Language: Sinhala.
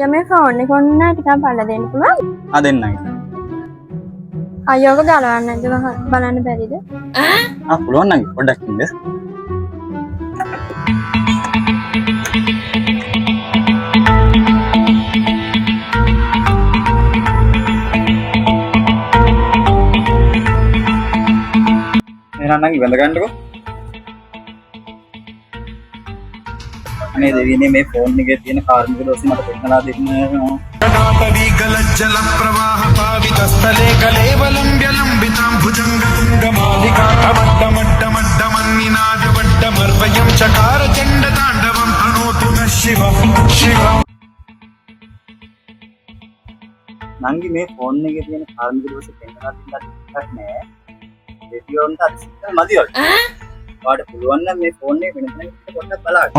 අයියා මේ ෆෝන් එක ඔන්න ටිකක් බලලා දෙන්න පුළුවන්? දෙන්නයි. අයියාව ගලවන්න බලන්න බැරිද? පුළුවන් නම් පොඩ්ඩක් ඉන්න. එහෙනම් ඉවඳ ගන්නකො. අනේ දෙවියනේ මේ ෆෝන් එකේ තියෙන කාර්මික දෝෂේ මට පෙන්නලා දෙන්න. नाटवी गलज्जल प्रवाह पावित स्थले कलेवलंब्य लंबितां भुजंग तुंग मालिका तमड्डमड्डमड्डमन्निनाद वड्डमर्वयं चकार चंड तांडवं अनोतु न शिव शिव නංගි මේ ෆෝන් එකේ තියෙන කාර්මික දෝෂේ පෙන්නලා දෙන්නත් නෑ. දෙවියන්ට අත්‍යන්ත මදි වගේ. ඔයාලට පුළුවන් නම් මේ ෆෝන් එක වෙන තැනකට පොඩ්ඩක් බලන්න.